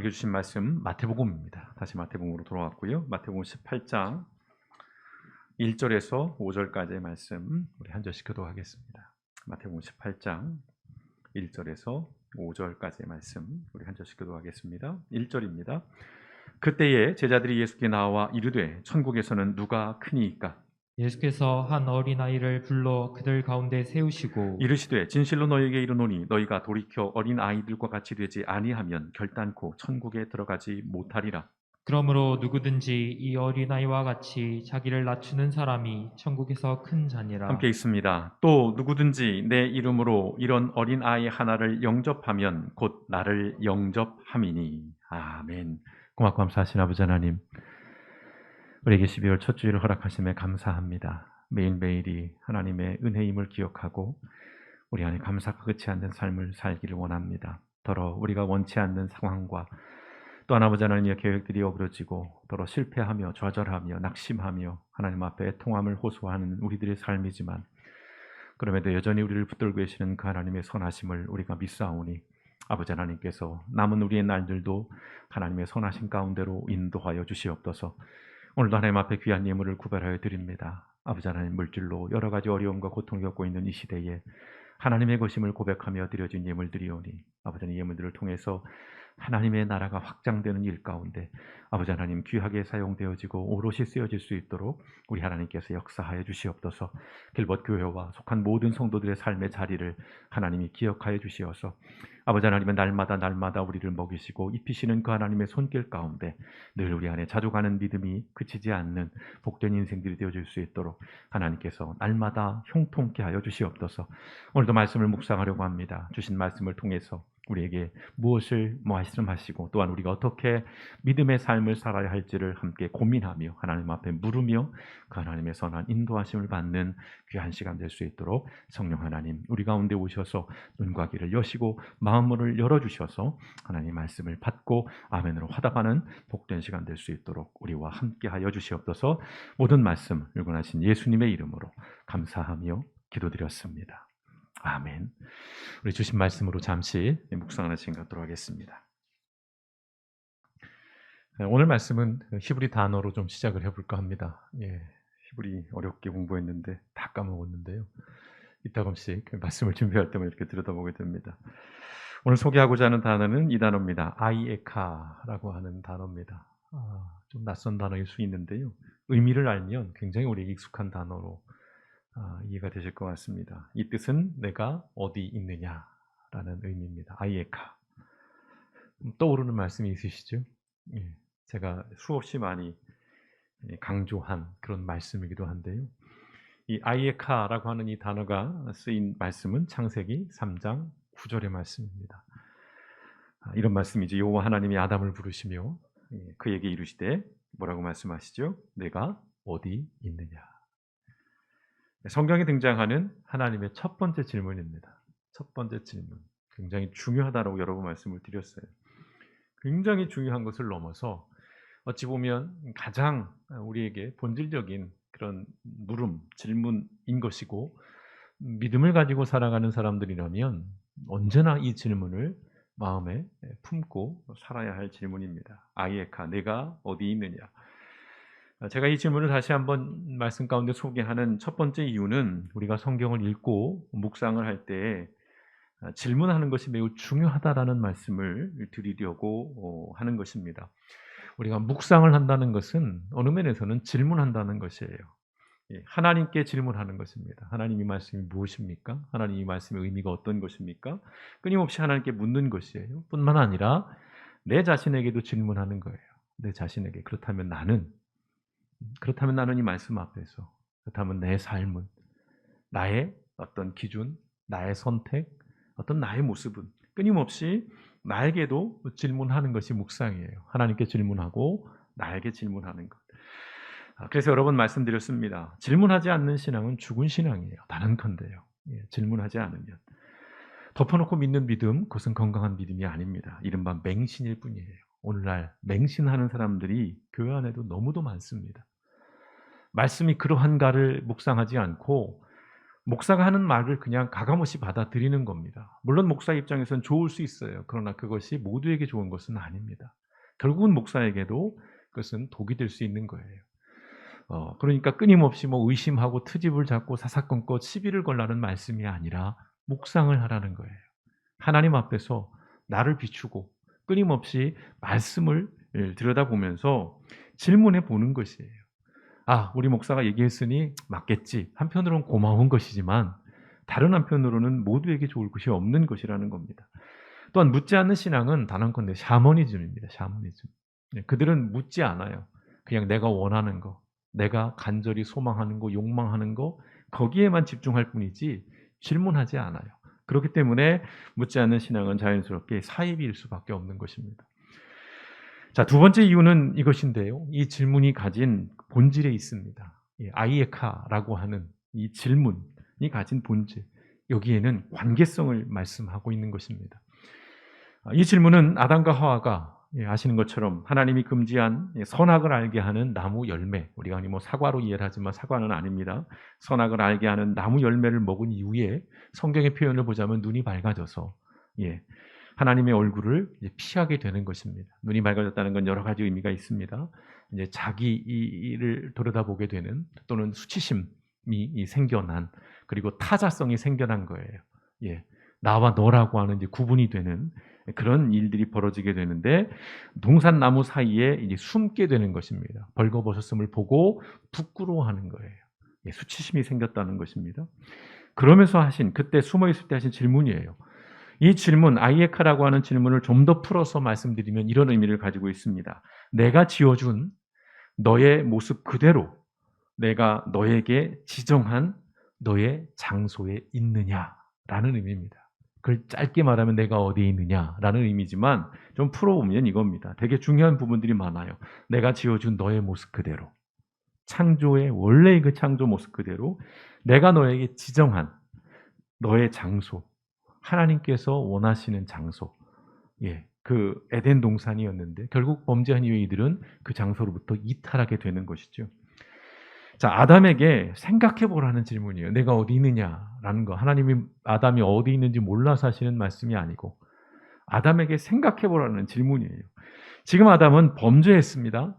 오늘 주신 말씀 마태복음입니다. 다시 마태복음으로 돌아왔고요. 마태복음 18장 1절에서 5절까지의 말씀 우리 한 절씩 교독하겠습니다. 마태복음 18장 1절에서 5절까지의 말씀 우리 한 절씩 교독하겠습니다. 1절입니다. 그때에 제자들이 예수께 나와 이르되 천국에서는 누가 크니이까? 예수께서 한 어린아이를 불러 그들 가운데 세우시고 이르시되 진실로 너희에게 이르노니 너희가 돌이켜 어린 아이들과 같이 되지 아니하면 결단코 천국에 들어가지 못하리라. 그러므로 누구든지 이 어린아이와 같이 자기를 낮추는 사람이 천국에서 큰 자니라. 함께 있습니다. 또 누구든지 내 이름으로 이런 어린 아이 하나를 영접하면 곧 나를 영접함이니. 아멘. 고맙고 감사하신 아버지 하나님, 우리에게 12월 첫 주일을 허락하심에 감사합니다. 매일매일이 하나님의 은혜임을 기억하고 우리 안에 감사가 끝이 않는 삶을 살기를 원합니다. 더러 우리가 원치 않는 상황과 또한 아버지 하나님의 계획들이 어그러지고 더러 실패하며 좌절하며 낙심하며 하나님 앞에 애통함을 호소하는 우리들의 삶이지만, 그럼에도 여전히 우리를 붙들고 계시는 그 하나님의 선하심을 우리가 믿사오니 아버지 하나님께서 남은 우리의 날들도 하나님의 선하심 가운데로 인도하여 주시옵소서. 오늘도 하나님 앞에 귀한 예물을 구별하여 드립니다. 아버지 하나님, 물질로 여러 가지 어려움과 고통을 겪고 있는 이 시대에 하나님의 것임을 고백하며 드려진 예물들이오니 아버지 하나님, 예물들을 통해서 하나님의 나라가 확장되는 일 가운데 아버지 하나님 귀하게 사용되어지고 오롯이 쓰여질 수 있도록 우리 하나님께서 역사하여 주시옵소서. 길벗 교회와 속한 모든 성도들의 삶의 자리를 하나님이 기억하여 주시어서 아버지 하나님은 날마다 우리를 먹이시고 입히시는 그 하나님의 손길 가운데 늘 우리 안에 자족하는 믿음이 그치지 않는 복된 인생들이 되어질 수 있도록 하나님께서 날마다 형통케 하여 주시옵소서. 오늘도 말씀을 묵상하려고 합니다. 주신 말씀을 통해서 우리에게 무엇을 말씀하시고 또한 우리가 어떻게 믿음의 삶을 살아야 할지를 함께 고민하며 하나님 앞에 물으며 그 하나님의 선한 인도하심을 받는 귀한 시간 될 수 있도록 성령 하나님 우리 가운데 오셔서 눈과 귀를 여시고 마음을 열어주셔서 하나님 말씀을 받고 아멘으로 화답하는 복된 시간 될 수 있도록 우리와 함께 하여 주시옵소서. 모든 말씀 율관하신 예수님의 이름으로 감사하며 기도드렸습니다. 아멘. 우리 주신 말씀으로 잠시 묵상하는 시간 갖도록 하겠습니다. 오늘 말씀은 히브리 단어로 좀 시작을 해볼까 합니다. 히브리 어렵게 공부했는데 다 까먹었는데요. 이따금씩 말씀을 준비할 때만 이렇게 들여다보게 됩니다. 오늘 소개하고자 하는 단어는 이 단어입니다. 아이에카라고 하는 단어입니다. 좀 낯선 단어일 수 있는데요. 의미를 알면 굉장히 우리에게 익숙한 단어로 이해가 되실 것 같습니다. 이 뜻은 내가 어디 있느냐라는 의미입니다. 아이에카. 떠오르는 말씀이 있으시죠? 제가 수없이 많이 강조한 그런 말씀이기도 한데요. 이 아이에카라고 하는 이 단어가 쓰인 말씀은 창세기 3장 9절의 말씀입니다. 이런 말씀이죠. 여호와 하나님이 아담을 부르시며 그에게 이르시되 뭐라고 말씀하시죠? 내가 어디 있느냐. 성경에 등장하는 하나님의 첫 번째 질문입니다. 첫 번째 질문. 굉장히 중요하다고 여러 번 말씀을 드렸어요. 굉장히 중요한 것을 넘어서 어찌 보면 가장 우리에게 본질적인 그런 물음, 질문인 것이고, 믿음을 가지고 살아가는 사람들이라면 언제나 이 질문을 마음에 품고 살아야 할 질문입니다. 아이에카, 내가 어디 있느냐. 제가 이 질문을 다시 한번 말씀 가운데 소개하는 첫 번째 이유는 우리가 성경을 읽고 묵상을 할 때 질문하는 것이 매우 중요하다라는 말씀을 드리려고 하는 것입니다. 우리가 묵상을 한다는 것은 어느 면에서는 질문한다는 것이에요. 하나님께 질문하는 것입니다. 하나님 이 말씀이 무엇입니까? 하나님 이 말씀의 의미가 어떤 것입니까? 끊임없이 하나님께 묻는 것이에요. 뿐만 아니라 내 자신에게도 질문하는 거예요. 내 자신에게. 그렇다면 나는 이 말씀 앞에서, 그렇다면 내 삶은, 나의 어떤 기준, 나의 선택, 어떤 나의 모습은 끊임없이 나에게도 질문하는 것이 묵상이에요. 하나님께 질문하고 나에게 질문하는 것. 그래서 여러 번 말씀드렸습니다. 질문하지 않는 신앙은 죽은 신앙이에요. 단언컨대요. 질문하지 않으면. 덮어놓고 믿는 믿음, 그것은 건강한 믿음이 아닙니다. 이른바 맹신일 뿐이에요. 오늘날 맹신하는 사람들이 교회 안에도 너무도 많습니다. 말씀이 그러한가를 묵상하지 않고 목사가 하는 말을 그냥 가감없이 받아들이는 겁니다. 물론 목사 입장에서는 좋을 수 있어요. 그러나 그것이 모두에게 좋은 것은 아닙니다. 결국은 목사에게도 그것은 독이 될 수 있는 거예요. 그러니까 끊임없이 뭐 의심하고 트집을 잡고 사사건건 시비를 걸라는 말씀이 아니라 묵상을 하라는 거예요. 하나님 앞에서 나를 비추고 끊임없이 말씀을 들여다보면서 질문해 보는 것이에요. 아, 우리 목사가 얘기했으니 맞겠지. 한편으로는 고마운 것이지만 다른 한편으로는 모두에게 좋을 것이 없는 것이라는 겁니다. 또한 묻지 않는 신앙은 단언컨대 샤머니즘입니다. 샤머니즘. 그들은 묻지 않아요. 그냥 내가 원하는 거, 내가 간절히 소망하는 거, 욕망하는 거 거기에만 집중할 뿐이지 질문하지 않아요. 그렇기 때문에 묻지 않는 신앙은 자연스럽게 사이비일 수밖에 없는 것입니다. 자, 두 번째 이유는 이것인데요. 이 질문이 가진 본질에 있습니다. 아이에카라고 하는 이 질문이 가진 본질. 여기에는 관계성을 말씀하고 있는 것입니다. 이 질문은 아담과 하와가 아시는 것처럼 하나님이 금지한 선악을 알게 하는 나무 열매, 우리가 뭐 사과로 이해를 하지만 사과는 아닙니다. 선악을 알게 하는 나무 열매를 먹은 이후에 성경의 표현을 보자면 눈이 밝아져서 하나님의 얼굴을 피하게 되는 것입니다. 눈이 밝아졌다는 건 여러 가지 의미가 있습니다. 이제 자기 일을 돌아다보게 되는 또는 수치심이 생겨난 그리고 타자성이 생겨난 거예요. 나와 너라고 하는 이제 구분이 되는 그런 일들이 벌어지게 되는데 동산나무 사이에 이제 숨게 되는 것입니다. 벌거벗었음을 보고 부끄러워하는 거예요. 수치심이 생겼다는 것입니다. 그러면서 그때 숨어 있을 때 하신 질문이에요. 이 질문, 아이에카라고 하는 질문을 좀 더 풀어서 말씀드리면 이런 의미를 가지고 있습니다. 내가 지어준 너의 모습 그대로 내가 너에게 지정한 너의 장소에 있느냐라는 의미입니다. 그걸 짧게 말하면 내가 어디에 있느냐라는 의미지만 좀 풀어보면 이겁니다. 되게 중요한 부분들이 많아요. 내가 지어준 너의 모습 그대로, 창조의 원래의 그 창조 모습 그대로 내가 너에게 지정한 너의 장소, 하나님께서 원하시는 장소, 그 에덴 동산이었는데 결국 범죄한 이후에 이들은 그 장소로부터 이탈하게 되는 것이죠. 자, 아담에게 생각해 보라는 질문이에요. 내가 어디 있느냐라는 거. 하나님이 아담이 어디 있는지 몰라서 하시는 말씀이 아니고 아담에게 생각해 보라는 질문이에요. 지금 아담은 범죄했습니다.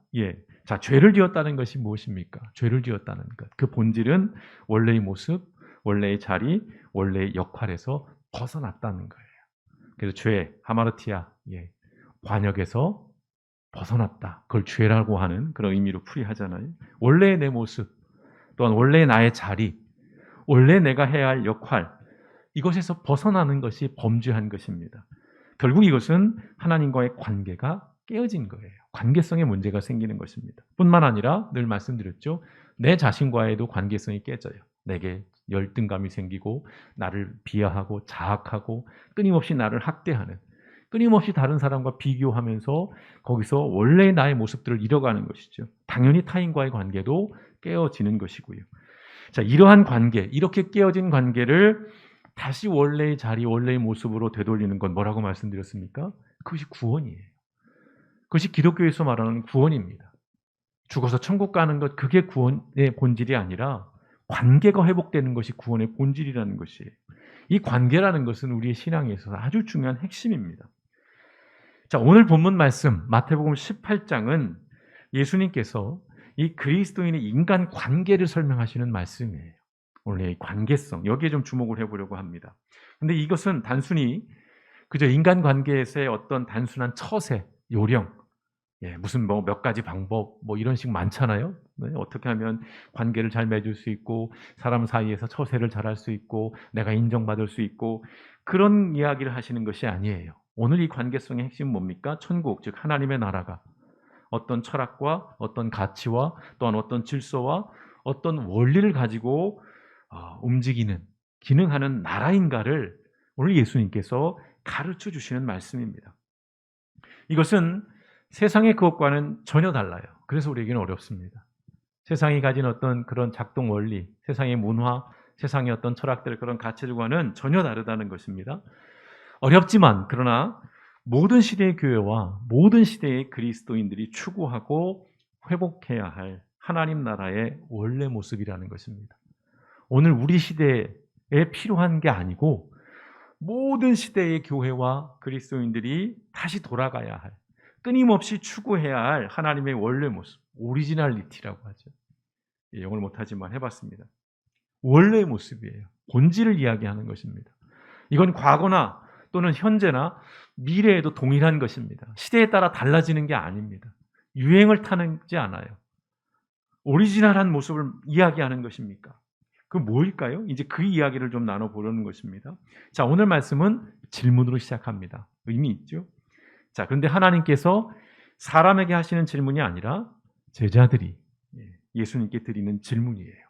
자, 죄를 지었다는 것이 무엇입니까? 죄를 지었다는 것. 그 본질은 원래의 모습, 원래의 자리, 원래의 역할에서 벗어났다는 거예요. 그래서 죄, 하마르티아, 관역에서 벗어났다. 그걸 죄라고 하는 그런 의미로 풀이하잖아요. 원래의 내 모습, 또한 원래의 나의 자리, 원래 내가 해야 할 역할, 이것에서 벗어나는 것이 범죄한 것입니다. 결국 이것은 하나님과의 관계가 깨어진 거예요. 관계성에 문제가 생기는 것입니다. 뿐만 아니라 늘 말씀드렸죠. 내 자신과의도 관계성이 깨져요. 내게 열등감이 생기고 나를 비하하고 자학하고 끊임없이 나를 학대하는, 끊임없이 다른 사람과 비교하면서 거기서 원래의 나의 모습들을 잃어가는 것이죠. 당연히 타인과의 관계도 깨어지는 것이고요. 자, 이러한 관계, 이렇게 깨어진 관계를 다시 원래의 자리, 원래의 모습으로 되돌리는 건 뭐라고 말씀드렸습니까? 그것이 구원이에요. 그것이 기독교에서 말하는 구원입니다. 죽어서 천국 가는 것, 그게 구원의 본질이 아니라 관계가 회복되는 것이 구원의 본질이라는 것이에요. 이 관계라는 것은 우리의 신앙에 있어서 아주 중요한 핵심입니다. 자, 오늘 본문 말씀 마태복음 18장은 예수님께서 이 그리스도인의 인간 관계를 설명하시는 말씀이에요. 오늘 이 관계성, 여기에 좀 주목을 해보려고 합니다. 근데 이것은 단순히 그저 인간 관계에서의 어떤 단순한 처세, 요령, 무슨 뭐 몇 가지 방법 뭐 이런 식 많잖아요. 어떻게 하면 관계를 잘 맺을 수 있고 사람 사이에서 처세를 잘할 수 있고 내가 인정받을 수 있고 그런 이야기를 하시는 것이 아니에요. 오늘 이 관계성의 핵심은 뭡니까? 천국, 즉 하나님의 나라가 어떤 철학과 어떤 가치와 또한 어떤 질서와 어떤 원리를 가지고 움직이는, 기능하는 나라인가를 오늘 예수님께서 가르쳐 주시는 말씀입니다. 이것은 세상의 그것과는 전혀 달라요. 그래서 우리에게는 어렵습니다. 세상이 가진 어떤 그런 작동 원리, 세상의 문화, 세상의 어떤 철학들, 그런 가치들과는 전혀 다르다는 것입니다. 어렵지만 그러나 모든 시대의 교회와 모든 시대의 그리스도인들이 추구하고 회복해야 할 하나님 나라의 원래 모습이라는 것입니다. 오늘 우리 시대에 필요한 게 아니고 모든 시대의 교회와 그리스도인들이 다시 돌아가야 할, 끊임없이 추구해야 할 하나님의 원래 모습, 오리지널리티라고 하죠. 예, 영어를 못하지만 해봤습니다. 원래의 모습이에요. 본질을 이야기하는 것입니다. 이건 과거나 또는 현재나 미래에도 동일한 것입니다. 시대에 따라 달라지는 게 아닙니다. 유행을 타는지 않아요. 오리지널한 모습을 이야기하는 것입니까? 그 뭐일까요? 이제 그 이야기를 좀 나눠보려는 것입니다. 자, 오늘 말씀은 질문으로 시작합니다. 의미 있죠? 자, 그런데 하나님께서 사람에게 하시는 질문이 아니라 제자들이 예수님께 드리는 질문이에요.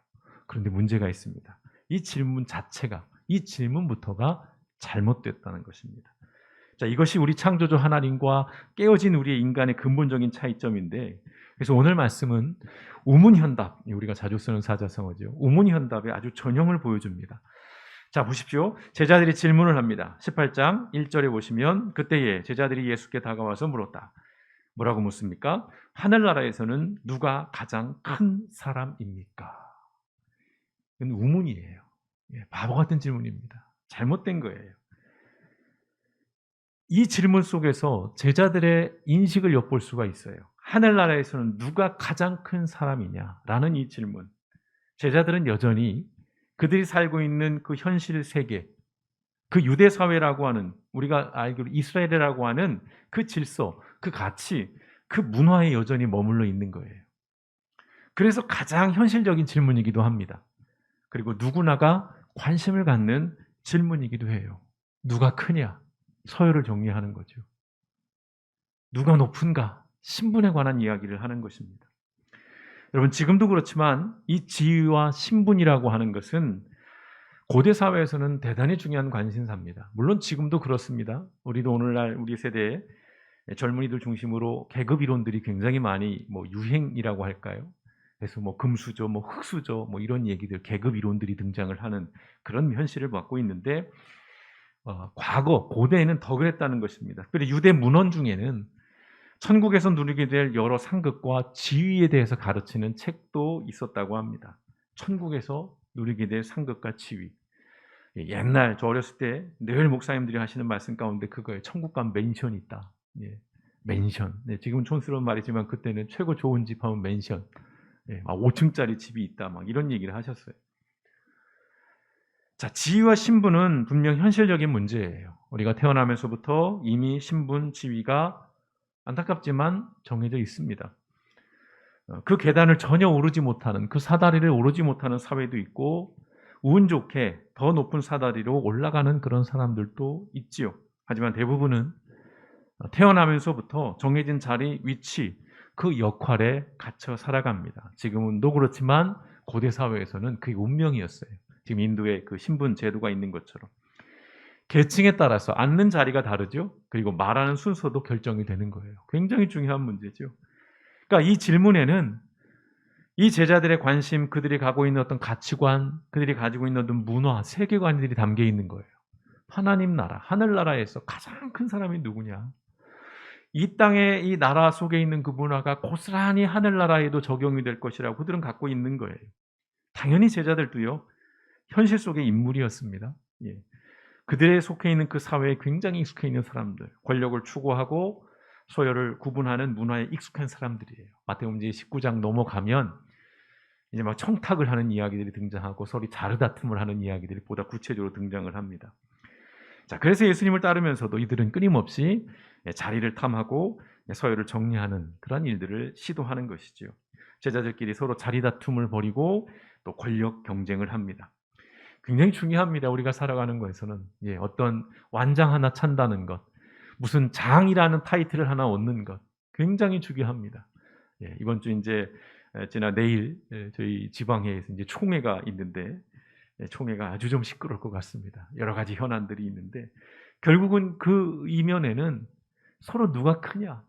그런데 문제가 있습니다. 이 질문 자체가, 이 질문부터가 잘못됐다는 것입니다. 자, 이것이 우리 창조주 하나님과 깨어진 우리의 인간의 근본적인 차이점인데, 그래서 오늘 말씀은 우문현답, 우리가 자주 쓰는 사자성어죠. 우문현답의 아주 전형을 보여줍니다. 자, 보십시오. 제자들이 질문을 합니다. 18장 1절에 보시면 그때에 제자들이 예수께 다가와서 물었다. 뭐라고 묻습니까? 하늘나라에서는 누가 가장 큰 사람입니까? 이건 우문이에요. 바보 같은 질문입니다. 잘못된 거예요. 이 질문 속에서 제자들의 인식을 엿볼 수가 있어요. 하늘나라에서는 누가 가장 큰 사람이냐라는 이 질문. 제자들은 여전히 그들이 살고 있는 그 현실 세계, 그 유대 사회라고 하는, 우리가 알기로 이스라엘이라고 하는 그 질서, 그 가치, 그 문화에 여전히 머물러 있는 거예요. 그래서 가장 현실적인 질문이기도 합니다. 그리고 누구나가 관심을 갖는 질문이기도 해요. 누가 크냐? 서열을 정리하는 거죠. 누가 높은가? 신분에 관한 이야기를 하는 것입니다. 여러분, 지금도 그렇지만 이 지위와 신분이라고 하는 것은 고대 사회에서는 대단히 중요한 관심사입니다. 물론 지금도 그렇습니다. 우리도 오늘날 우리 세대의 젊은이들 중심으로 계급 이론들이 굉장히 많이 유행이라고 할까요? 그래서 금수저, 흙수저 이런 얘기들, 계급 이론들이 등장을 하는 그런 현실을 갖고 있는데, 과거 고대에는 더 그랬다는 것입니다. 특별히 유대 문헌 중에는 천국에서 누리게 될 여러 상급과 지위에 대해서 가르치는 책도 있었다고 합니다. 천국에서 누리게 될 상급과 지위. 옛날 저 어렸을 때 늘 목사님들이 하시는 말씀 가운데 그거예요. 천국 가면 맨션이 있다. 예, 맨션. 네, 지금은 촌스러운 말이지만 그때는 최고 좋은 집 하면 맨션. 5층짜리 집이 있다. 이런 얘기를 하셨어요. 자, 지위와 신분은 분명 현실적인 문제예요. 우리가 태어나면서부터 이미 신분, 지위가 안타깝지만 정해져 있습니다. 그 계단을 전혀 오르지 못하는, 그 사다리를 오르지 못하는 사회도 있고, 운 좋게 더 높은 사다리로 올라가는 그런 사람들도 있지요. 하지만 대부분은 태어나면서부터 정해진 자리, 위치, 그 역할에 갇혀 살아갑니다. 지금도 그렇지만 고대 사회에서는 그게 운명이었어요. 지금 인도에 그 신분 제도가 있는 것처럼. 계층에 따라서 앉는 자리가 다르죠. 그리고 말하는 순서도 결정이 되는 거예요. 굉장히 중요한 문제죠. 그러니까 이 질문에는 이 제자들의 관심, 그들이 가고 있는 어떤 가치관, 그들이 가지고 있는 어떤 문화, 세계관들이 담겨 있는 거예요. 하나님 나라, 하늘나라에서 가장 큰 사람이 누구냐? 이 땅의 이 나라 속에 있는 그 문화가 고스란히 하늘나라에도 적용이 될 것이라고 그들은 갖고 있는 거예요. 당연히 제자들도요, 현실 속의 인물이었습니다. 예. 그들의 속해 있는 그 사회에 굉장히 익숙해 있는 사람들, 권력을 추구하고 소열을 구분하는 문화에 익숙한 사람들이에요. 마태복음 19장 넘어가면 이제 막 청탁을 하는 이야기들이 등장하고 서로 자르다툼을 하는 이야기들이 보다 구체적으로 등장을 합니다. 자, 그래서 예수님을 따르면서도 이들은 끊임없이 자리를 탐하고 서열을 정리하는 그런 일들을 시도하는 것이죠. 제자들끼리 서로 자리다툼을 벌이고 또 권력 경쟁을 합니다. 굉장히 중요합니다. 우리가 살아가는 거에서는 어떤 완장 하나 찬다는 것, 무슨 장이라는 타이틀을 하나 얻는 것, 굉장히 중요합니다. 이번 주 지나 내일 저희 지방회에서 이제 총회가 있는데, 총회가 아주 좀 시끄러울 것 같습니다. 여러 가지 현안들이 있는데 결국은 그 이면에는 서로 누가 크냐,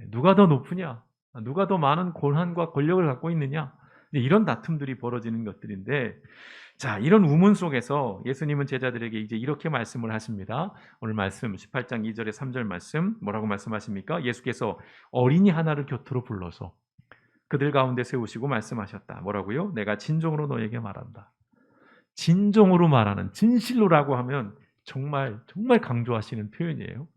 누가 더 높으냐, 누가 더 많은 권한과 권력을 갖고 있느냐, 이런 다툼들이 벌어지는 것들인데, 자, 이런 우문 속에서 예수님은 제자들에게 이제 이렇게 말씀을 하십니다. 오늘 말씀 18장 2절에 3절 말씀 뭐라고 말씀하십니까? 예수께서 어린이 하나를 곁으로 불러서 그들 가운데 세우시고 말씀하셨다. 뭐라고요? 내가 진정으로 너에게 말한다. 진정으로 말하는 진실로라고 하면 정말 정말 강조하시는 표현이에요.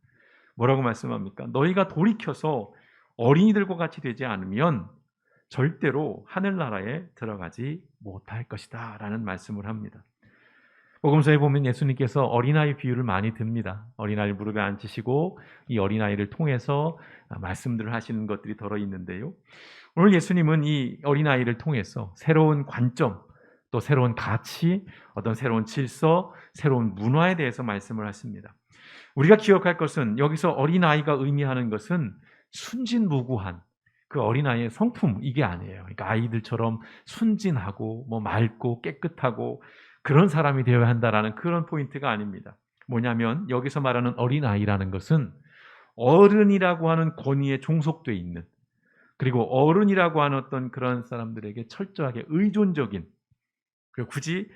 뭐라고 말씀합니까? 너희가 돌이켜서 어린이들과 같이 되지 않으면 절대로 하늘나라에 들어가지 못할 것이다 라는 말씀을 합니다. 복음서에 보면 예수님께서 어린아이 비유를 많이 듭니다. 어린아이를 무릎에 앉히시고 이 어린아이를 통해서 말씀들을 하시는 것들이 들어있는데요. 오늘 예수님은 이 어린아이를 통해서 새로운 관점, 또 새로운 가치, 어떤 새로운 질서, 새로운 문화에 대해서 말씀을 하십니다. 우리가 기억할 것은 여기서 어린아이가 의미하는 것은 순진무구한 그 어린아이의 성품 이게 아니에요. 그러니까 아이들처럼 순진하고 뭐 맑고 깨끗하고 그런 사람이 되어야 한다라는 그런 포인트가 아닙니다. 뭐냐면 여기서 말하는 어린아이라는 것은 어른이라고 하는 권위에 종속되어 있는, 그리고 어른이라고 하는 어떤 그런 사람들에게 철저하게 의존적인, 그리고 굳이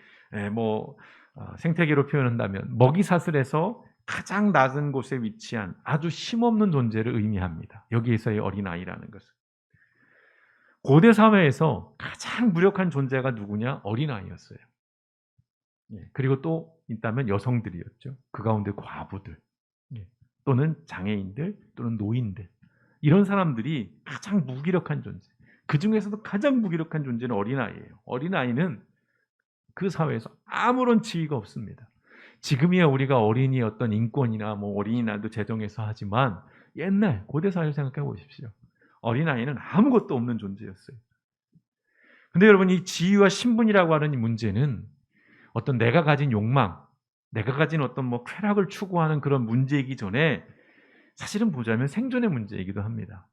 생태계로 표현한다면 먹이사슬에서 가장 낮은 곳에 위치한 아주 힘없는 존재를 의미합니다. 여기에서의 어린아이라는 것은. 고대 사회에서 가장 무력한 존재가 누구냐? 어린아이였어요. 그리고 또 있다면 여성들이었죠. 그 가운데 과부들, 또는 장애인들, 또는 노인들, 이런 사람들이 가장 무기력한 존재. 그 중에서도 가장 무기력한 존재는 어린아이예요. 어린아이는 그 사회에서 아무런 지위가 없습니다. 지금이야 우리가 어린이의 어떤 인권이나 어린이날도 제정해서 하지만 옛날 고대 사회를 생각해 보십시오. 어린아이는 아무것도 없는 존재였어요. 근데 여러분, 이 지위와 신분이라고 하는 이 문제는 어떤 내가 가진 욕망, 내가 가진 어떤 쾌락을 추구하는 그런 문제이기 전에 사실은 보자면 생존의 문제이기도 합니다.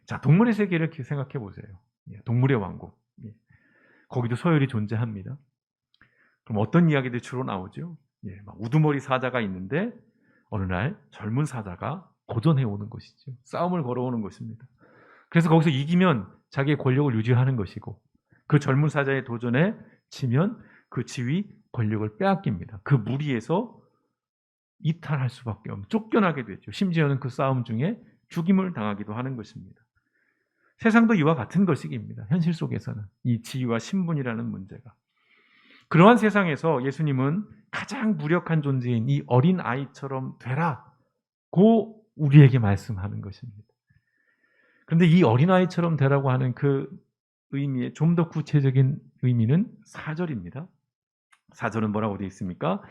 자, 동물의 세계를 생각해 보세요. 동물의 왕국. 거기도 서열이 존재합니다. 그럼 어떤 이야기들이 주로 나오죠? 우두머리 사자가 있는데 어느 날 젊은 사자가 도전해 오는 것이죠. 싸움을 걸어오는 것입니다. 그래서 거기서 이기면 자기의 권력을 유지하는 것이고, 그 젊은 사자의 도전에 지면 그 지위, 권력을 빼앗깁니다. 그 무리에서 이탈할 수밖에 없는, 쫓겨나게 되죠. 심지어는 그 싸움 중에 죽임을 당하기도 하는 것입니다. 세상도 이와 같은 것입니다. 현실 속에서는 이 지위와 신분이라는 문제가. 그러한 세상에서 예수님은 가장 무력한 존재인 이 어린 아이처럼 되라고 우리에게 말씀하는 것입니다. 그런데 이 어린 아이처럼 되라고 하는 그 의미의 좀 더 구체적인 의미는 4절입니다. 4절은 뭐라고 되어 있습니까?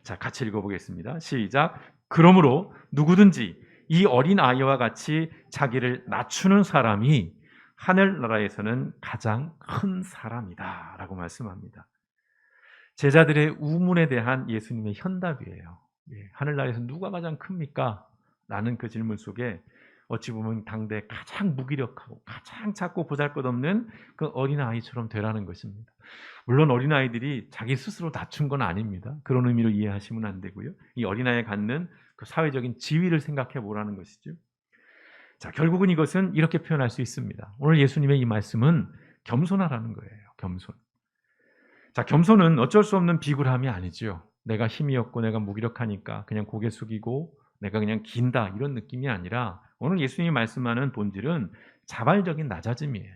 자, 같이 읽어보겠습니다. 시작. 그러므로 누구든지 이 어린 아이와 같이 자기를 낮추는 사람이 하늘나라에서는 가장 큰 사람이다 라고 말씀합니다. 제자들의 우문에 대한 예수님의 현답이에요. 하늘나라에서 누가 가장 큽니까? 라는 그 질문 속에 어찌 보면 당대 가장 무기력하고 가장 작고 보잘것없는 그 어린아이처럼 되라는 것입니다. 물론 어린아이들이 자기 스스로 낮춘 건 아닙니다. 그런 의미로 이해하시면 안 되고요. 이 어린아이가 갖는 그 사회적인 지위를 생각해 보라는 것이죠. 자, 결국은 이것은 이렇게 표현할 수 있습니다. 오늘 예수님의 이 말씀은 겸손하라는 거예요. 겸손. 자, 겸손은 어쩔 수 없는 비굴함이 아니죠. 내가 힘이 없고 내가 무기력하니까 그냥 고개 숙이고 내가 그냥 긴다, 이런 느낌이 아니라 오늘 예수님이 말씀하는 본질은 자발적인 낮아짐이에요.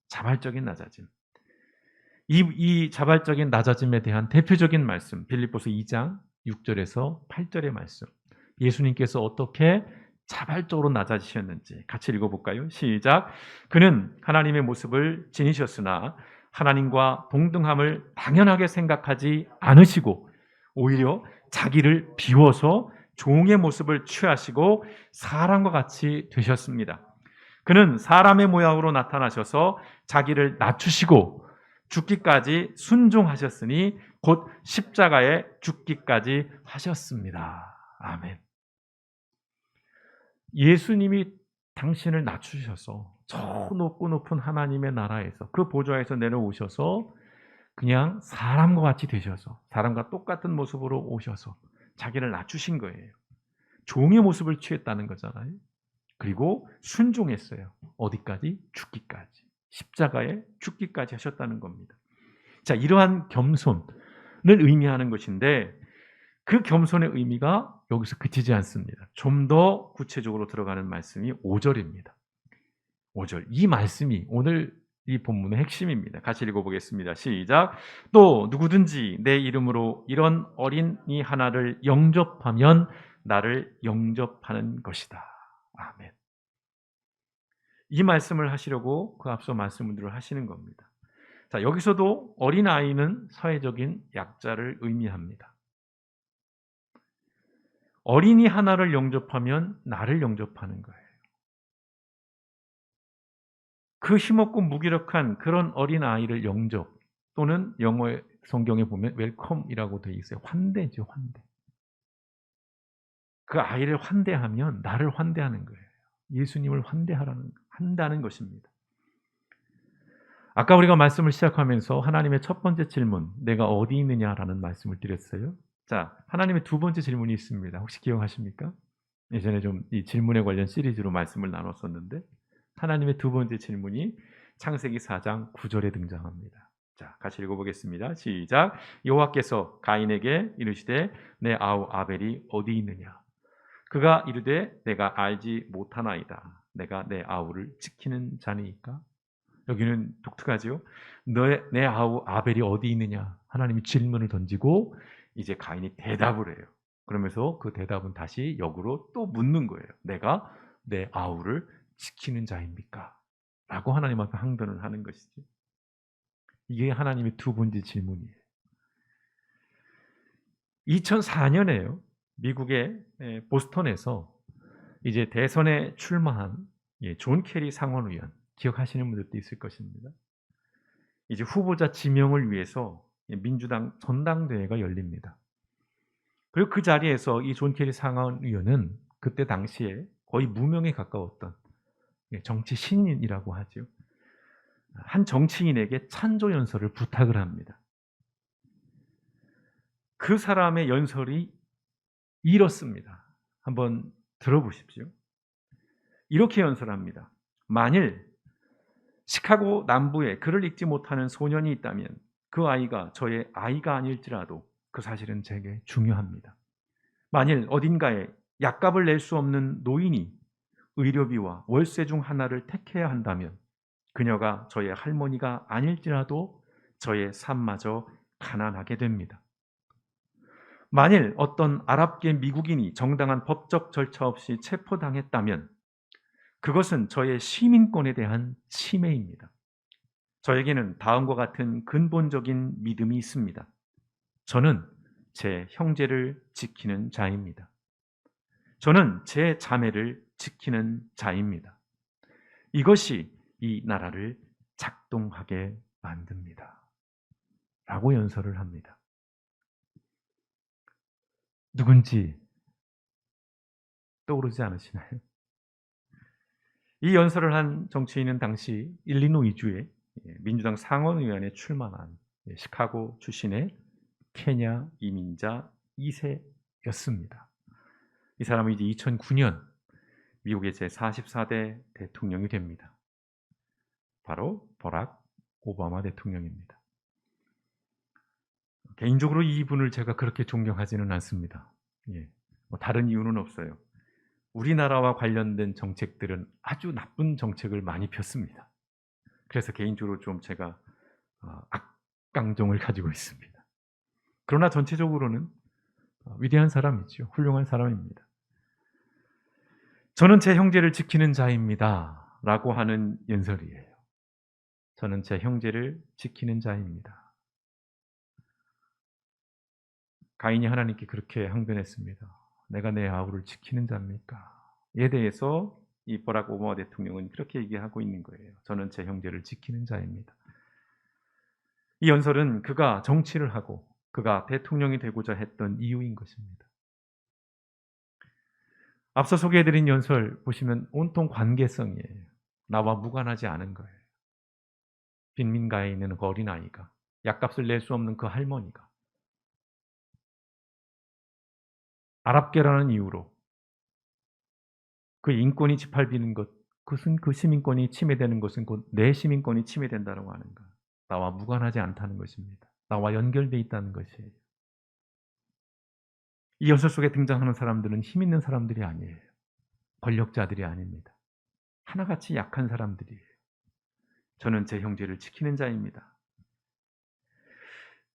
자발적인 낮아짐. 이 자발적인 낮아짐에 대한 대표적인 말씀, 빌립보서 2장 6절에서 8절의 말씀. 예수님께서 어떻게 자발적으로 낮아지셨는지 같이 읽어볼까요? 시작. 그는 하나님의 모습을 지니셨으나 하나님과 동등함을 당연하게 생각하지 않으시고 오히려 자기를 비워서 종의 모습을 취하시고 사람과 같이 되셨습니다. 그는 사람의 모양으로 나타나셔서 자기를 낮추시고 죽기까지 순종하셨으니 곧 십자가에 죽기까지 하셨습니다. 아멘. 예수님이 당신을 낮추셔서 저 높고 높은 하나님의 나라에서 그 보좌에서 내려오셔서 그냥 사람과 같이 되셔서 사람과 똑같은 모습으로 오셔서 자기를 낮추신 거예요. 종의 모습을 취했다는 거잖아요. 그리고 순종했어요. 어디까지? 죽기까지. 십자가에 죽기까지 하셨다는 겁니다. 자, 이러한 겸손을 의미하는 것인데 그 겸손의 의미가 여기서 그치지 않습니다. 좀 더 구체적으로 들어가는 말씀이 5절입니다. 5절. 이 말씀이 오늘 이 본문의 핵심입니다. 같이 읽어보겠습니다. 시작. 또 누구든지 내 이름으로 이런 어린이 하나를 영접하면 나를 영접하는 것이다. 아멘. 이 말씀을 하시려고 그 앞서 말씀들을 하시는 겁니다. 자, 여기서도 어린아이는 사회적인 약자를 의미합니다. 어린이 하나를 영접하면 나를 영접하는 거예요. 그 힘없고 무기력한 그런 어린아이를 영접, 또는 영어의 성경에 보면 웰컴이라고 되어 있어요. 환대죠, 환대. 그 아이를 환대하면 나를 환대하는 거예요. 예수님을 한다는 것입니다. 아까 우리가 말씀을 시작하면서 하나님의 첫 번째 질문, 내가 어디 있느냐라는 말씀을 드렸어요. 자, 하나님의 두 번째 질문이 있습니다. 혹시 기억하십니까? 예전에 좀 이 질문에 관련 시리즈로 말씀을 나눴었는데, 하나님의 두 번째 질문이 창세기 4장 9절에 등장합니다. 자, 같이 읽어보겠습니다. 시작. 여호와께서 가인에게 이르시되 내 아우 아벨이 어디 있느냐? 그가 이르되 내가 알지 못하나이다. 내가 내 아우를 지키는 자니이까? 여기는 독특하죠. 내 아우 아벨이 어디 있느냐? 하나님이 질문을 던지고 이제 가인이 대답을 해요. 그러면서 그 대답은 다시 역으로 또 묻는 거예요. 내가 내 아우를 지키는 자입니까? 라고 하나님 앞에 항변을 하는 것이죠. 이게 하나님의 두 번째 질문이에요. 2004년에요. 미국의 보스턴에서 이제 대선에 출마한 존 케리 상원의원, 기억하시는 분들도 있을 것입니다. 이제 후보자 지명을 위해서 민주당 전당대회가 열립니다. 그리고 그 자리에서 이 존 케리 상원의원은 그때 당시에 거의 무명에 가까웠던 정치 신인이라고 하죠. 한 정치인에게 찬조 연설을 부탁을 합니다. 그 사람의 연설이 이렇습니다. 한번 들어보십시오. 이렇게 연설합니다. 만일 시카고 남부에 글을 읽지 못하는 소년이 있다면 그 아이가 저의 아이가 아닐지라도 그 사실은 제게 중요합니다. 만일 어딘가에 약값을 낼 수 없는 노인이 의료비와 월세 중 하나를 택해야 한다면 그녀가 저의 할머니가 아닐지라도 저의 삶마저 가난하게 됩니다. 만일 어떤 아랍계 미국인이 정당한 법적 절차 없이 체포당했다면 그것은 저의 시민권에 대한 침해입니다. 저에게는 다음과 같은 근본적인 믿음이 있습니다. 저는 제 형제를 지키는 자입니다. 저는 제 자매를 지키는 자입니다. 이것이 이 나라를 작동하게 만듭니다. 라고 연설을 합니다. 누군지 떠오르지 않으시나요? 이 연설을 한 정치인은 당시 일리노이주의 민주당 상원의원에 출마한 시카고 출신의 케냐 이민자 2세였습니다. 이 사람은 이제 2009년 미국의 제44대 대통령이 됩니다. 바로 버락 오바마 대통령입니다. 개인적으로 이분을 제가 그렇게 존경하지는 않습니다. 다른 이유는 없어요. 우리나라와 관련된 정책들은 아주 나쁜 정책을 많이 폈습니다. 그래서 개인적으로 좀 제가 악감정을 가지고 있습니다. 그러나 전체적으로는 위대한 사람이죠. 훌륭한 사람입니다. 저는 제 형제를 지키는 자입니다. 라고 하는 연설이에요. 저는 제 형제를 지키는 자입니다. 가인이 하나님께 그렇게 항변했습니다. 내가 내 아우를 지키는 자입니까? 이에 대해서 이 버락 오바마 대통령은 그렇게 얘기하고 있는 거예요. 저는 제 형제를 지키는 자입니다. 이 연설은 그가 정치를 하고 그가 대통령이 되고자 했던 이유인 것입니다. 앞서 소개해드린 연설 보시면 온통 관계성이에요. 나와 무관하지 않은 거예요. 빈민가에 있는 그 어린아이가, 약값을 낼 수 없는 그 할머니가 아랍계라는 이유로 그 인권이 짓밟히는 것, 그것은 그 시민권이 침해되는 것은 곧 내 시민권이 침해된다고 하는 것. 나와 무관하지 않다는 것입니다. 나와 연결되어 있다는 것이에요. 이 연설 속에 등장하는 사람들은 힘 있는 사람들이 아니에요. 권력자들이 아닙니다. 하나같이 약한 사람들이에요. 저는 제 형제를 지키는 자입니다.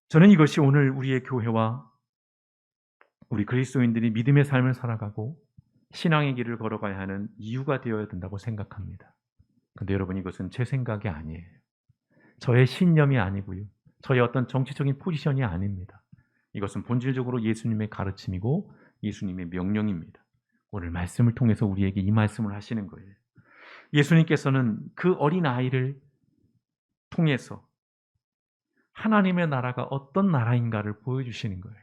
저는 이것이 오늘 우리의 교회와 우리 그리스도인들이 믿음의 삶을 살아가고 신앙의 길을 걸어가야 하는 이유가 되어야 된다고 생각합니다. 그런데 여러분, 이것은 제 생각이 아니에요. 저의 신념이 아니고요. 저의 어떤 정치적인 포지션이 아닙니다. 이것은 본질적으로 예수님의 가르침이고 예수님의 명령입니다. 오늘 말씀을 통해서 우리에게 이 말씀을 하시는 거예요. 예수님께서는 그 어린아이를 통해서 하나님의 나라가 어떤 나라인가를 보여주시는 거예요.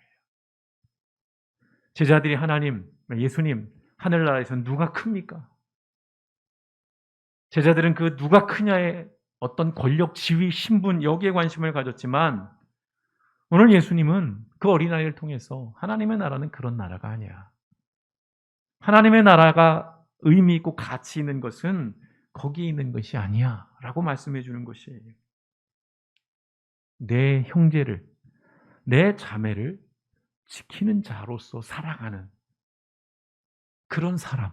제자들이 하나님, 예수님, 하늘나라에서 누가 큽니까? 제자들은 그 누가 크냐의 어떤 권력, 지위, 신분, 여기에 관심을 가졌지만 오늘 예수님은 그 어린아이를 통해서 하나님의 나라는 그런 나라가 아니야. 하나님의 나라가 의미 있고 가치 있는 것은 거기에 있는 것이 아니야 라고 말씀해 주는 것이에요. 내 형제를, 내 자매를 지키는 자로서 살아가는 그런 사람,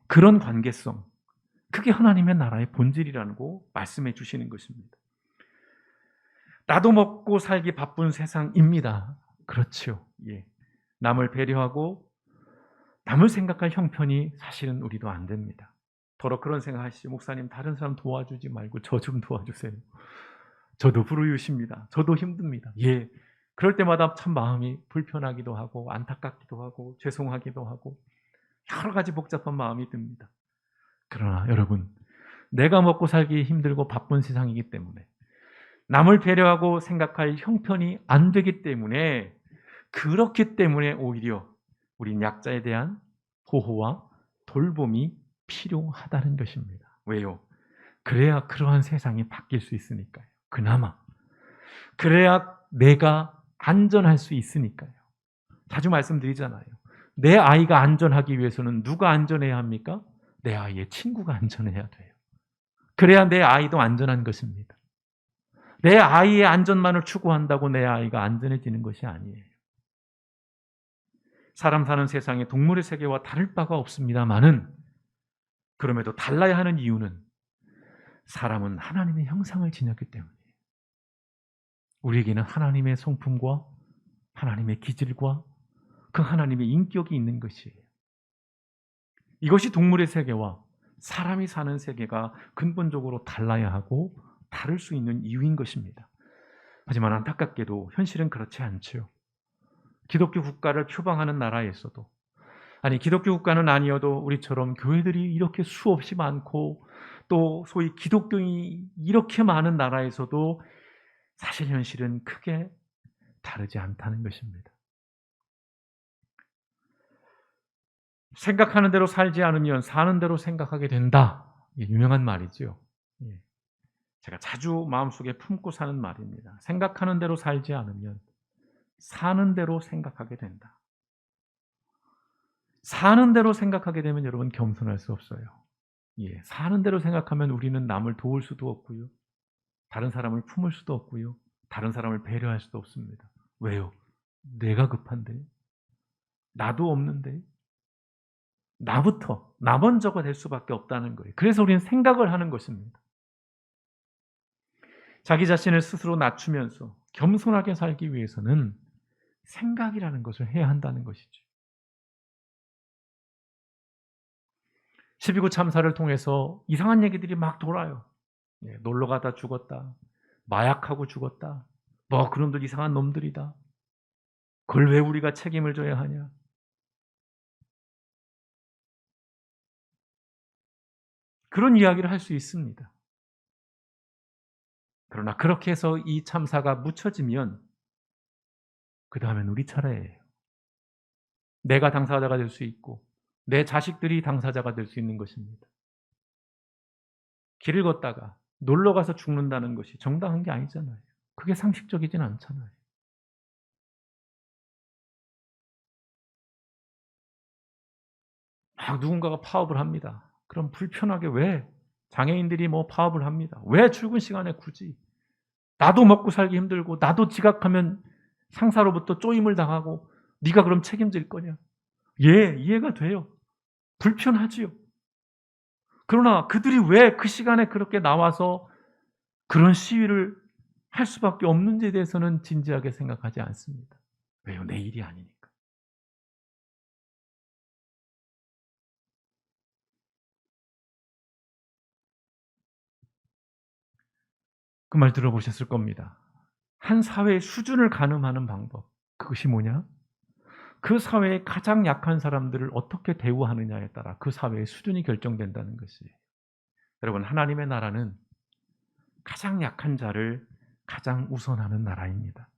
그런 관계성, 그게 하나님의 나라의 본질이라고 말씀해 주시는 것입니다. 나도 먹고 살기 바쁜 세상입니다. 그렇죠. 예. 남을 배려하고 남을 생각할 형편이 사실은 우리도 안 됩니다. 더러 그런 생각하시죠. 목사님, 다른 사람 도와주지 말고 저 좀 도와주세요. 저도 불우이웃입니다. 저도 힘듭니다. 예. 그럴 때마다 참 마음이 불편하기도 하고 안타깝기도 하고 죄송하기도 하고 여러 가지 복잡한 마음이 듭니다. 그러나 여러분, 내가 먹고 살기 힘들고 바쁜 세상이기 때문에 남을 배려하고 생각할 형편이 안 되기 때문에 그렇기 때문에 오히려 우린 약자에 대한 보호와 돌봄이 필요하다는 것입니다. 왜요? 그래야 그러한 세상이 바뀔 수 있으니까요. 그나마. 그래야 내가 안전할 수 있으니까요. 자주 말씀드리잖아요. 내 아이가 안전하기 위해서는 누가 안전해야 합니까? 내 아이의 친구가 안전해야 돼요. 그래야 내 아이도 안전한 것입니다. 내 아이의 안전만을 추구한다고 내 아이가 안전해지는 것이 아니에요. 사람 사는 세상에 동물의 세계와 다를 바가 없습니다만은 그럼에도 달라야 하는 이유는 사람은 하나님의 형상을 지녔기 때문이에요. 우리에게는 하나님의 성품과 하나님의 기질과 그 하나님의 인격이 있는 것이에요. 이것이 동물의 세계와 사람이 사는 세계가 근본적으로 달라야 하고 다를 수 있는 이유인 것입니다. 하지만 안타깝게도 현실은 그렇지 않죠. 기독교 국가를 표방하는 나라에서도, 아니 기독교 국가는 아니어도 우리처럼 교회들이 이렇게 수없이 많고 또 소위 기독교인이 이렇게 많은 나라에서도 사실 현실은 크게 다르지 않다는 것입니다. 생각하는 대로 살지 않으면 사는 대로 생각하게 된다. 유명한 말이죠. 제가 자주 마음속에 품고 사는 말입니다. 생각하는 대로 살지 않으면 사는 대로 생각하게 된다. 사는 대로 생각하게 되면 여러분 겸손할 수 없어요. 사는 대로 생각하면 우리는 남을 도울 수도 없고요. 다른 사람을 품을 수도 없고요. 다른 사람을 배려할 수도 없습니다. 왜요? 내가 급한데? 나도 없는데? 나부터, 나 먼저가 될 수밖에 없다는 거예요. 그래서 우리는 생각을 하는 것입니다. 자기 자신을 스스로 낮추면서 겸손하게 살기 위해서는 생각이라는 것을 해야 한다는 것이죠. 12구 참사를 통해서 이상한 얘기들이 막 돌아요. 놀러 가다 죽었다. 마약하고 죽었다. 뭐 그놈들 이상한 놈들이다. 그걸 왜 우리가 책임을 져야 하냐. 그런 이야기를 할 수 있습니다. 그러나 그렇게 해서 이 참사가 묻혀지면 그 다음엔 우리 차례예요. 내가 당사자가 될 수 있고 내 자식들이 당사자가 될 수 있는 것입니다. 길을 걷다가 놀러 가서 죽는다는 것이 정당한 게 아니잖아요. 그게 상식적이진 않잖아요. 막 누군가가 파업을 합니다. 그럼 불편하게 왜? 장애인들이 뭐 파업을 합니다. 왜 출근 시간에 굳이? 나도 먹고 살기 힘들고 나도 지각하면 상사로부터 쪼임을 당하고 네가 그럼 책임질 거냐? 이해가 돼요. 불편하지요. 그러나 그들이 왜 그 시간에 그렇게 나와서 그런 시위를 할 수밖에 없는지에 대해서는 진지하게 생각하지 않습니다. 왜요? 내 일이 아니니까. 그 말 들어보셨을 겁니다. 한 사회의 수준을 가늠하는 방법. 그것이 뭐냐? 그 사회의 가장 약한 사람들을 어떻게 대우하느냐에 따라 그 사회의 수준이 결정된다는 것이에요. 여러분, 하나님의 나라는 가장 약한 자를 가장 우선하는 나라입니다.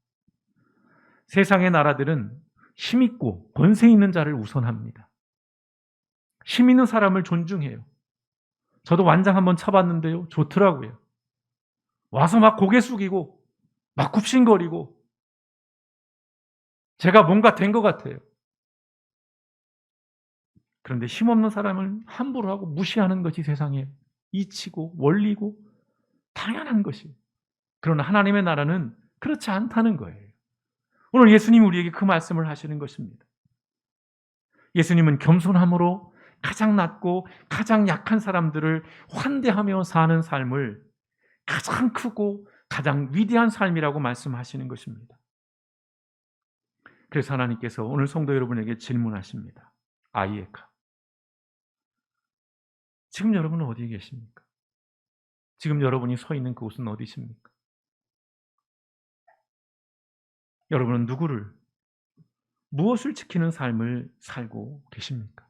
세상의 나라들은 힘있고 권세 있는 자를 우선합니다. 힘 있는 사람을 존중해요. 저도 완장 한번 쳐봤는데요. 좋더라고요. 와서 막 고개 숙이고 막 굽신거리고 제가 뭔가 된 것 같아요. 그런데 힘없는 사람을 함부로 하고 무시하는 것이 세상에 이치고 원리고 당연한 것이에요. 그러나 하나님의 나라는 그렇지 않다는 거예요. 오늘 예수님이 우리에게 그 말씀을 하시는 것입니다. 예수님은 겸손함으로 가장 낮고 가장 약한 사람들을 환대하며 사는 삶을 가장 크고 가장 위대한 삶이라고 말씀하시는 것입니다. 그래서 하나님께서 오늘 성도 여러분에게 질문하십니다. 아이에카. 지금 여러분은 어디에 계십니까? 지금 여러분이 서 있는 그곳은 어디십니까? 여러분은 누구를, 무엇을 지키는 삶을 살고 계십니까?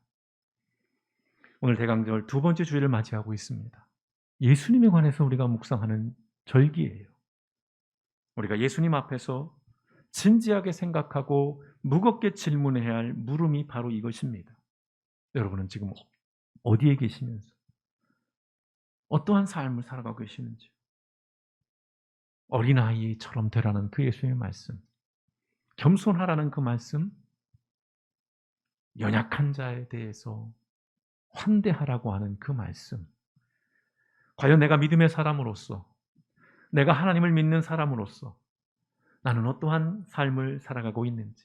오늘 대강절 두 번째 주일을 맞이하고 있습니다. 예수님에 관해서 우리가 묵상하는 절기예요. 우리가 예수님 앞에서 진지하게 생각하고 무겁게 질문해야 할 물음이 바로 이것입니다. 여러분은 지금 어디에 계시면서 어떠한 삶을 살아가고 계시는지, 어린아이처럼 되라는 그 예수의 말씀, 겸손하라는 그 말씀, 연약한 자에 대해서 환대하라고 하는 그 말씀, 과연 내가 믿음의 사람으로서, 내가 하나님을 믿는 사람으로서 나는 어떠한 삶을 살아가고 있는지,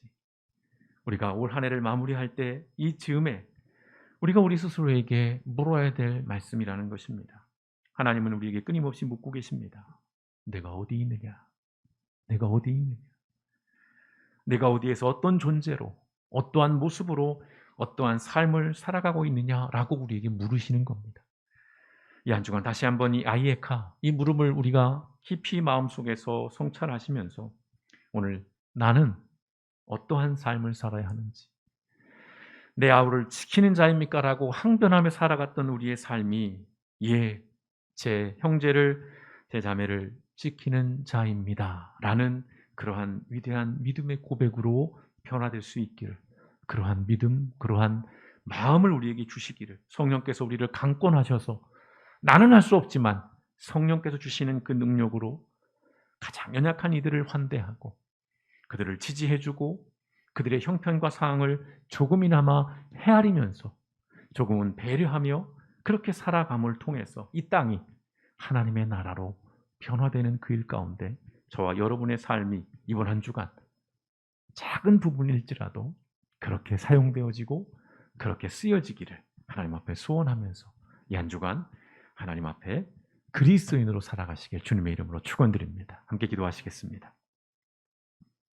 우리가 올 한 해를 마무리할 때 이 즈음에 우리가 우리 스스로에게 물어야 될 말씀이라는 것입니다. 하나님은 우리에게 끊임없이 묻고 계십니다. 내가 어디 있느냐? 내가 어디 있느냐? 내가 어디에서 어떤 존재로, 어떠한 모습으로, 어떠한 삶을 살아가고 있느냐라고 우리에게 물으시는 겁니다. 이 한 주간 다시 한번 이 아이에카, 이 물음을 우리가 깊이 마음속에서 성찰하시면서 오늘 나는 어떠한 삶을 살아야 하는지, 내 아우를 지키는 자입니까? 라고 항변하며 살아갔던 우리의 삶이 예, 제 형제를, 제 자매를 지키는 자입니다 라는 그러한 위대한 믿음의 고백으로 변화될 수 있기를, 그러한 믿음, 그러한 마음을 우리에게 주시기를, 성령께서 우리를 강권하셔서 나는 할 수 없지만 성령께서 주시는 그 능력으로 가장 연약한 이들을 환대하고 그들을 지지해주고 그들의 형편과 상황을 조금이나마 헤아리면서 조금은 배려하며 그렇게 살아감을 통해서 이 땅이 하나님의 나라로 변화되는 그 일 가운데 저와 여러분의 삶이 이번 한 주간 작은 부분일지라도 그렇게 사용되어지고 그렇게 쓰여지기를 하나님 앞에 소원하면서 이 한 주간 하나님 앞에 그리스도인으로 살아가시길 주님의 이름으로 축원드립니다. 함께 기도하시겠습니다.